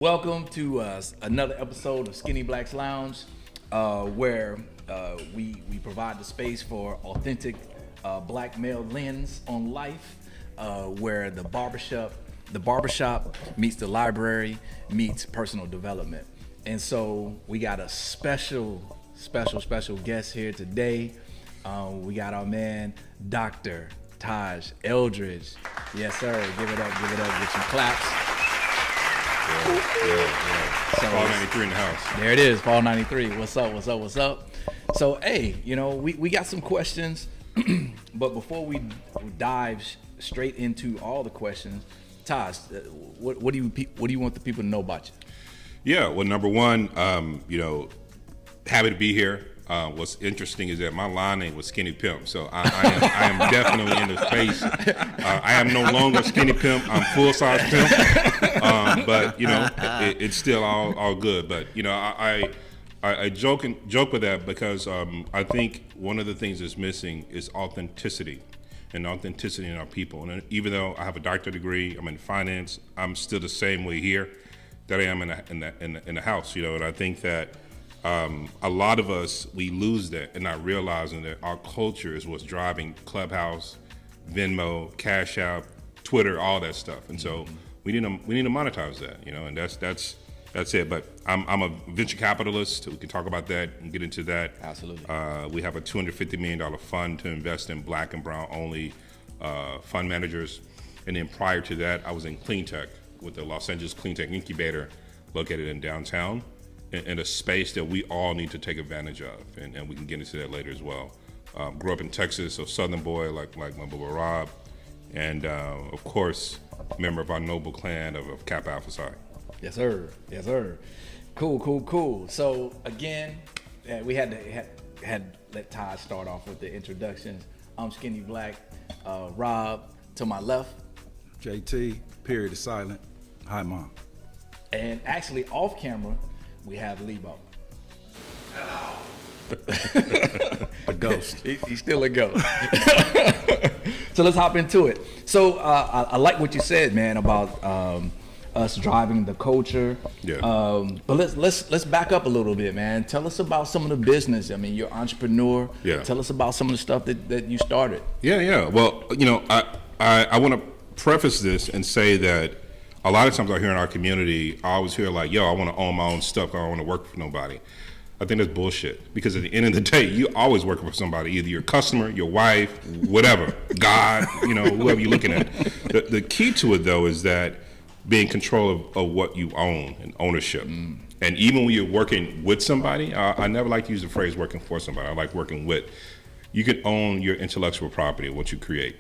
Welcome to another episode of Skinny Blacks Lounge, where we provide the space for authentic black male lens on life, where the barbershop meets the library meets personal development. And so we got a special guest here today. We got our man, Dr. Taj Eldridge. Yes, sir. Give it up, get some claps. Yeah. So, Fall 93 in the house. There it is, Fall 93. What's up? So, hey, we got some questions, but before we dive straight into all the questions, Taj, what do you want the people to know about you? Yeah, well, number one, happy to be here. What's interesting is that my line name was Skinny Pimp, so I am definitely in the space. I am no longer Skinny Pimp. I'm full size pimp, but it's still all good. But I joke with that because I think one of the things that's missing is authenticity, and authenticity in our people. And even though I have a doctorate degree, I'm in finance, I'm still the same way here that I am in the house. And I think that. A lot of us, we lose that and not realizing that our culture is what's driving Clubhouse, Venmo, Cash App, Twitter, all that stuff. And so we need to monetize that, and that's it. But I'm a venture capitalist. We can talk about that and get into that. Absolutely. We have a $250 million fund to invest in black and brown only fund managers. And then prior to that, I was in clean tech with the Los Angeles Clean Tech Incubator located in downtown. In a space that we all need to take advantage of, and we can get into that later as well. Grew up in Texas, so Southern boy like my boy Rob, and of course, member of our noble clan of Kappa Alpha Psi. Yes, sir. Cool. So again, we had to let Taj start off with the introductions. I'm Skinny Black. Rob to my left. JT. Period is silent. Hi, Mom. And actually, off camera. We have Lebo. Hello. A ghost. He's still a ghost. So let's hop into it. So I like what you said, man, about us driving the culture. Yeah. But let's back up a little bit, man. Tell us about some of the business. I mean, you're an entrepreneur. Yeah. Tell us about some of the stuff that you started. Yeah. Well, I want to preface this and say that a lot of times out here in our community, I always hear like, yo, I want to own my own stuff. I don't want to work for nobody. I think that's bullshit, because at the end of the day, you always working for somebody, either your customer, your wife, whatever, God, whoever you're looking at. The key to it, though, is that being in control of what you own and ownership. And even when you're working with somebody, I never like to use the phrase working for somebody. I like working with. You can own your intellectual property, what you create.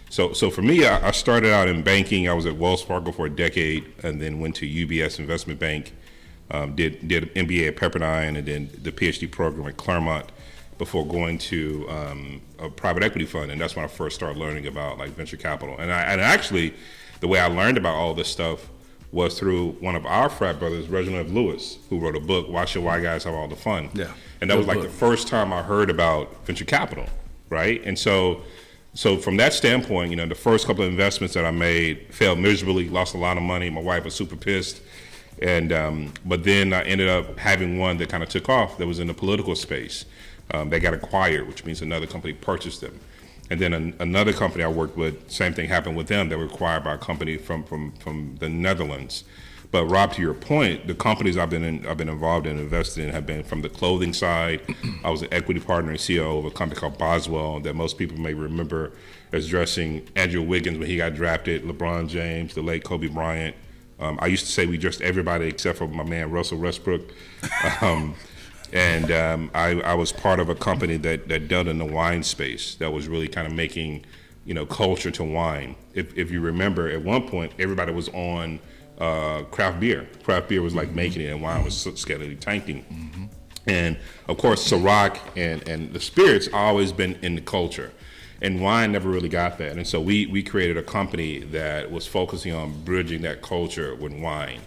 So for me, I started out in banking. I was at Wells Fargo for a decade, and then went to UBS Investment Bank, did an MBA at Pepperdine, and then the PhD program at Claremont before going to a private equity fund. And that's when I first started learning about like venture capital. And actually, the way I learned about all this stuff was through one of our frat brothers, Reginald F. Lewis, who wrote a book, Why Should White Guys Have All the Fun? Yeah. And that was like the first time I heard about venture capital, right? And so from that standpoint, the first couple of investments that I made failed miserably, lost a lot of money. My wife was super pissed. And but then I ended up having one that kind of took off that was in the political space. They got acquired, which means another company purchased them. And then another company I worked with, same thing happened with them. They were acquired by a company from the Netherlands. But Rob, to your point, the companies I've been involved in, invested in, have been from the clothing side. I was an equity partner and CEO of a company called Boswell that most people may remember as dressing Andrew Wiggins when he got drafted, LeBron James, the late Kobe Bryant. I used to say we dressed everybody except for my man Russell Westbrook. I was part of a company that dealt in the wine space that was really kind of making, culture to wine. If you remember, at one point, everybody was on craft beer. Craft beer was like making it, and wine was steadily tanking. Mm-hmm. And of course, Ciroc and the spirits always been in the culture, and wine never really got that. And so we created a company that was focusing on bridging that culture with wine.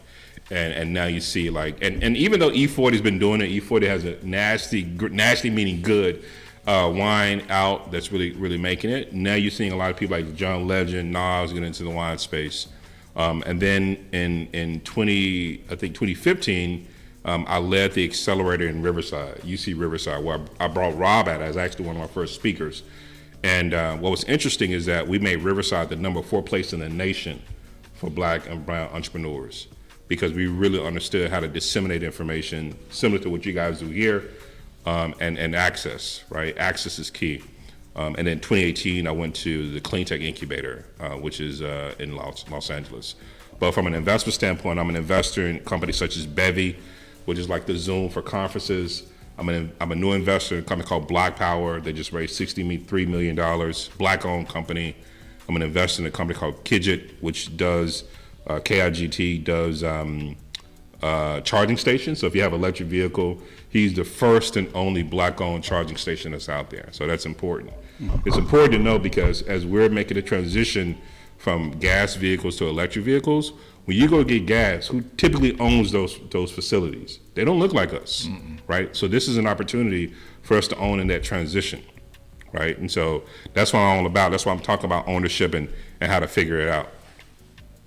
And now you see and even though E40's been doing it, E40 has a nasty meaning good wine out that's really, really making it. Now you're seeing a lot of people like John Legend, Nas get into the wine space. And then in 2015, I led the accelerator in Riverside, UC Riverside, where I brought Rob at as actually one of my first speakers. And what was interesting is that we made Riverside the number 4 place in the nation for Black and brown entrepreneurs, because we really understood how to disseminate information similar to what you guys do here, and access, right? Access is key. And in 2018, I went to the Clean Tech Incubator, which is in Los Angeles. But from an investment standpoint, I'm an investor in companies such as Bevy, which is like the Zoom for conferences. I'm a new investor in a company called Black Power. They just raised $63 million, Black-owned company. I'm an investor in a company called Kidget, which does, KIGT does charging stations. So if you have an electric vehicle, he's the first and only Black-owned charging station that's out there. So that's important. It's important to know, because as we're making a transition from gas vehicles to electric vehicles, when you go get gas, who typically owns those facilities? They don't look like us, right? So this is an opportunity for us to own in that transition, right? And so that's what I'm all about. That's why I'm talking about ownership and how to figure it out.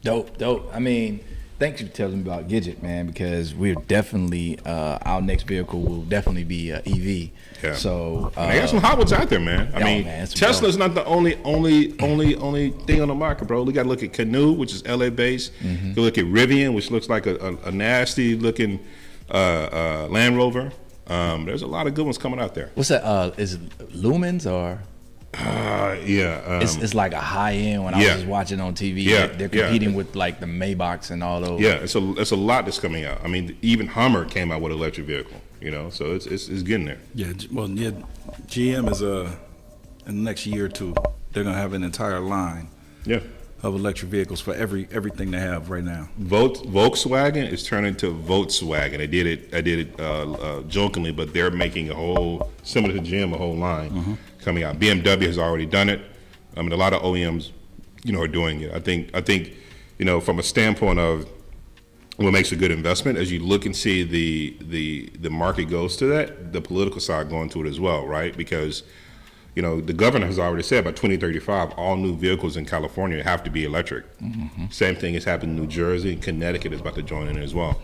Dope. I mean, thanks for telling me about Gidget, man, because we're definitely, our next vehicle will definitely be EV. Yeah. So they got some hot ones out there, man. I mean, man, Tesla's not the only thing on the market, bro. We got to look at Canoo, which is LA based. You look at Rivian, which looks like a nasty looking Land Rover. There's a lot of good ones coming out there. What's that? Is it Lumens or? Yeah. It's like a high end. When I was just watching on TV, they're competing with like the Maybachs and all those. Yeah, it's a lot that's coming out. I mean, even Hummer came out with an electric vehicle. You know, so it's getting there. Yeah, GM is in the next year or two, they're gonna have an entire line Yeah. of electric vehicles for everything they have right now. Volkswagen is turning to Volkswagen. I did it jokingly, but they're making a whole, similar to GM, a whole line coming out. BMW has already done it. I mean, a lot of OEMs, are doing it. I think, from a standpoint of what makes a good investment, as you look and see the market goes to that, the political side going to it as well, right? Because the governor has already said by 2035, all new vehicles in California have to be electric. Same thing has happened in New Jersey, and Connecticut is about to join in as well.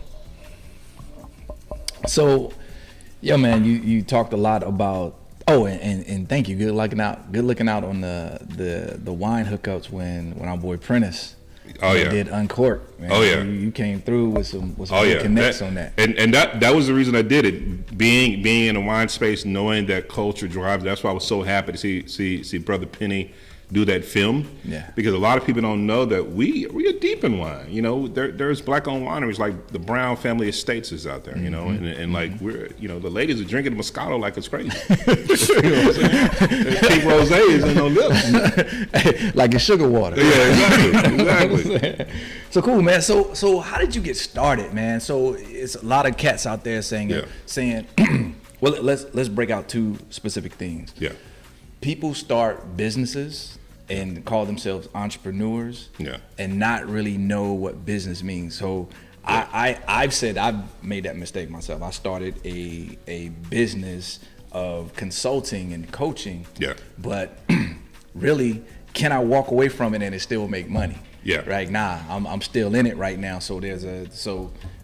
So, man, you talked a lot about. Oh, and thank you. Good looking out on the wine hookups when our boy Prentice. Did Uncork. Man. Oh yeah, you came through with some good connects on that. And that was the reason I did it. Being in the wine space, knowing that culture drives. That's why I was so happy to see Brother Penny do that film. Yeah. Because a lot of people don't know that we are deep in wine. There's Black-owned wineries like the Brown Family Estates is out there. And like we're the ladies are drinking Moscato like it's crazy. Pink rosé is in no lips. Like it's sugar water. Yeah, exactly. So cool, man. So how did you get started, man? So it's a lot of cats out there saying well, let's break out two specific things. Yeah. People start businesses and call themselves entrepreneurs and not really know what business means. So I've made that mistake myself. I started a business of consulting and coaching. Yeah. But really, can I walk away from it and it still make money? Yeah. Right now, I'm still in it right now. So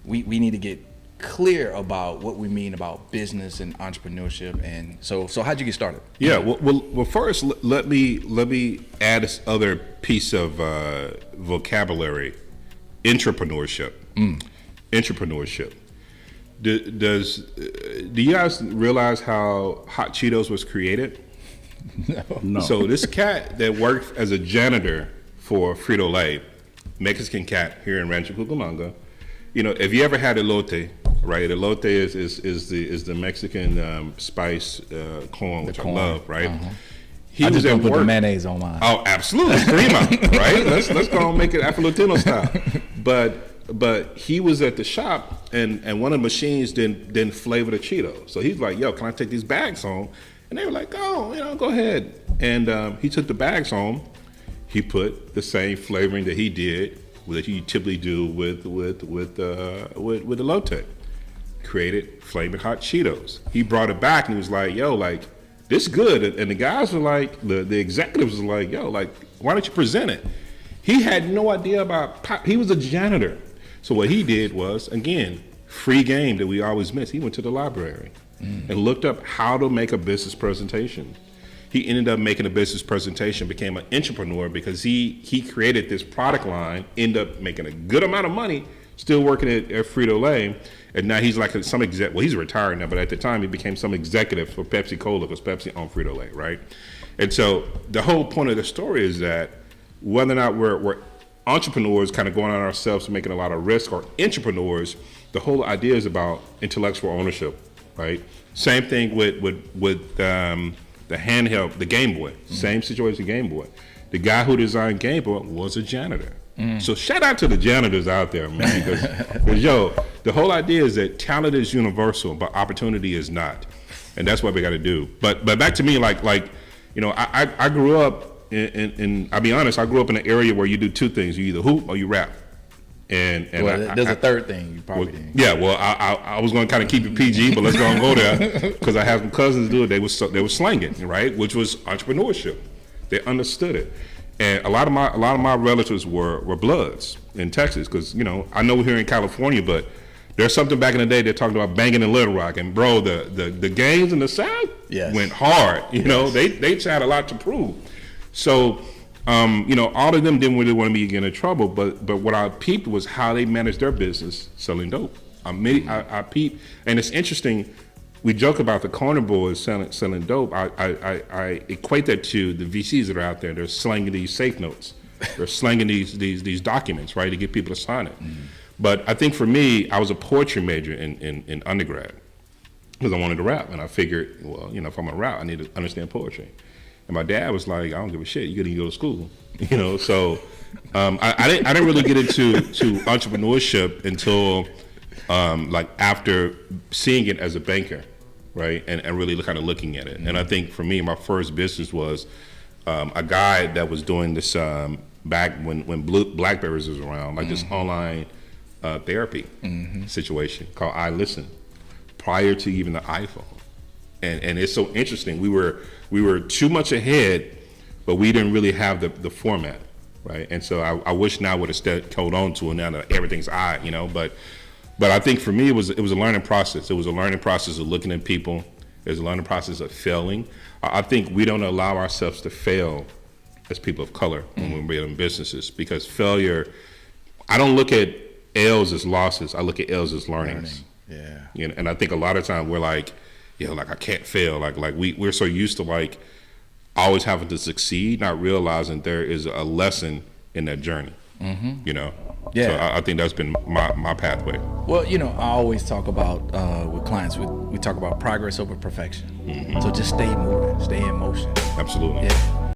we need to get clear about what we mean about business and entrepreneurship. And so how'd you get started? Yeah, well first let me add this other piece of vocabulary: entrepreneurship. Entrepreneurship. Do you guys realize how Hot Cheetos was created? No. So this cat that worked as a janitor for Frito-Lay, Mexican cat here in Rancho Cucamonga. If you ever had elote, right? Elote is the Mexican spice corn, which I love, right? He was just put the mayonnaise on mine. Oh, absolutely, prima, right? Let's go and make it Afro-Latino style. But he was at the shop, and one of the machines didn't flavor the Cheetos. So he's like, "Yo, can I take these bags home?" And they were like, "Oh, go ahead." And he took the bags home. He put the same flavoring that he did, that you typically do with elote. Created Flamin' Hot Cheetos. He brought it back and he was like, "Yo, like this good." And the guys were like, the executives were like, "Yo, like why don't you present it?" He had no idea about he was a janitor. So what he did was, again, free game that we always miss. He went to the library and looked up how to make a business presentation. He ended up making a business presentation, became an entrepreneur because he created this product line, ended up making a good amount of money, still working at Frito-Lay, and now he's like some exec. Well, he's retired now, but at the time he became some executive for Pepsi Cola because Pepsi owned Frito-Lay, right? And so the whole point of the story is that whether or not we're entrepreneurs, kind of going on ourselves, making a lot of risk, or entrepreneurs, the whole idea is about intellectual ownership, right? Same thing with the handheld, the Game Boy. Same situation, Game Boy. The guy who designed Game Boy was a janitor. So shout out to the janitors out there, man, because yo, the whole idea is that talent is universal, but opportunity is not, and that's what we got to do. But back to me, like you know, I grew up in I'll be honest, I grew up in an area where you do two things: you either hoop or you rap. And well, there's a third thing you probably didn't. Yeah, well, I was going to kind of keep it PG, but let's go and go there because I have some cousins do it. They were slanging, right, which was entrepreneurship. They understood it, and a lot of my relatives were Bloods in Texas because you know I know we're here in California, but there's something back in the day they're talking about banging in Little Rock, and bro, the gangs in the South went hard. You know, they had a lot to prove, so. You know, all of them didn't really want me to get in trouble, but what I peeped was how they managed their business selling dope. I peeped, and it's interesting. We joke about the corner boys selling dope. I equate that to the VCs that are out there. They're slanging these safe notes. They're slanging these documents, right, to get people to sign it. But I think for me, I was a poetry major in undergrad because I wanted to rap, and I figured, well, you know, if I'm gonna rap, I need to understand poetry. And my dad was like, I don't give a shit. You gotta go to school, you know. So I didn't really get into entrepreneurship until like after seeing it as a banker, right, and really kind of looking at it. And I think for me, my first business was a guy that was doing this back when Blackberries was around, like this online therapy situation called iListen, prior to even the iPhone. And it's so interesting. We were too much ahead, but we didn't really have the format, right? And so I wish now would have held on to it. Now that everything's you know. But I think for me it was a learning process. It was a learning process of looking at people. It was a learning process of failing. I think we don't allow ourselves to fail as people of color when we're building businesses because failure. I don't look at L's as losses. I look at L's as learnings. Yeah. You know, and I think a lot of times we're like. You know, like I can't fail. Like we're so used to like always having to succeed, not realizing there is a lesson in that journey. You know. Yeah. So I think that's been my pathway. Well, you know, I always talk about with clients. We talk about progress over perfection. So just stay moving, stay in motion. Absolutely. Yeah.